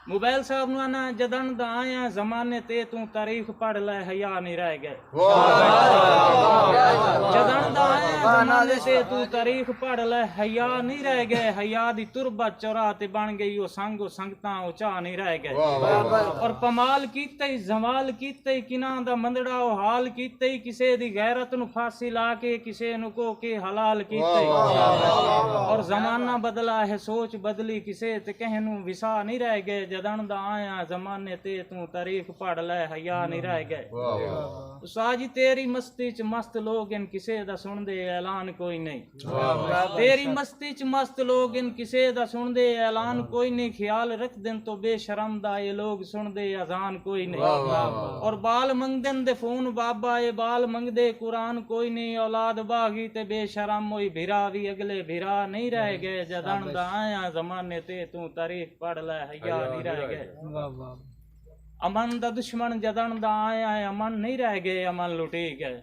mobile साहब नु आना जदन दा आया जमाने ते तू तारीख पढ़ ले हया नहीं रह गए जदन दा आया जमाने ते तू तारीख पढ़ ले हया नहीं रह गए हया दी तुरबत चौरा ते बन गई ओ संगता ओ चा नहीं रह गए और पमाल कीते जमाल कीते किना दा मंदड़ा ओ हाल कीते किसे दी गैरत नु फांसी ला के किसे नु को के हलाल कीते और जमाना बदला है सोच बदली किसे ते कहनू विसा नहीं रह गए जदन दा आया जमाने ते तू तारीख पढ़ ले हया नहीं रह गए साजी तेरी मस्ती च मस्त लोग इन किसे दा सुनदे ऐलान कोई नहीं तेरी मस्ती च मस्त लोग इन किसे दा सुनदे ऐलान कोई नहीं ख्याल रख दिन तो बेशरम दा ये लोग सुनदे अजान कोई नहीं और बाल मंगदन दे फोन बाबा ये बाल मंगदे कुरान कोई नहीं औलाद बागी ते बेशरम होई भिरा भी अगले भिरा नहीं रह गए जदन दा आया जमाने ते तू तारीख पढ़ ले हया नहीं रह गए अमन दा दुश्मन जदन दा आया है अमन नहीं रह गए अमन लुटी गए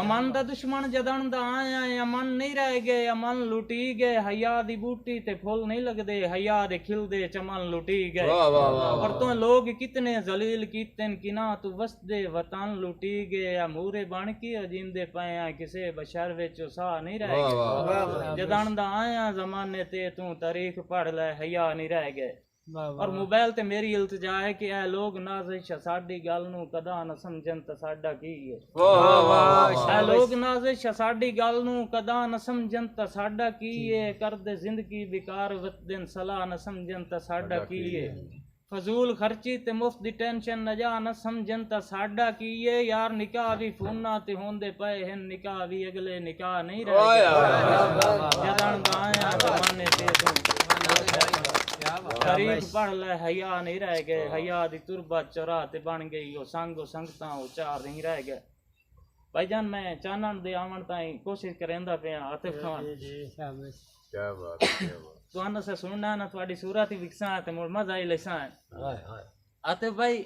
अमन दा दुश्मन जदन दा आया है अमन नहीं रह गए अमन लुटी गए हया दी बूटी ते फुल नहीं लगदे हया दे खिलदे चमन लुटी गए और तो लोग कितने जलील कीतन किना तू वसदे वतन लुटी गए अमूरे बन के जिंदे पाया किसे बशर विच सा नहीं रह गए जदन दा आया जमाने ते तू तारीख पढ़ ले हया नहीं रह गए और मोबाइल ते मेरी इल्तिजा है कि ए लोग नाज़िश साडी गल नू कदा न समझन ते साडा की है ए लोग नाज़िश साडी गल नू कदा न समझन ते साडा की है कर दे जिंदगी बेकार वत दिन सलाह न समझन ते साडा की है फजूल खर्ची ते मुफ्त दी टेंशन न जा न समझन ते साडा की है यार निकाह भी फोना ते होंदे पए हैं निकाह भी अगले निकाह नहीं रह गए जदन दा आया जमाने ते तू तारीख पढ़ ले हया नहीं रह गए हया दी तुरबत चौरा ते बन गई ओ संगता ओ चार नहीं रह गए भाईजान मैं चानन दे आवन ताई कोशिश करेंदा पे आतिफ खान क्या बात तुहानू से सुनना ना थोड़ी सूरत ही विकसा ते मुड़ मजा ही लेसा है आतिफ भाई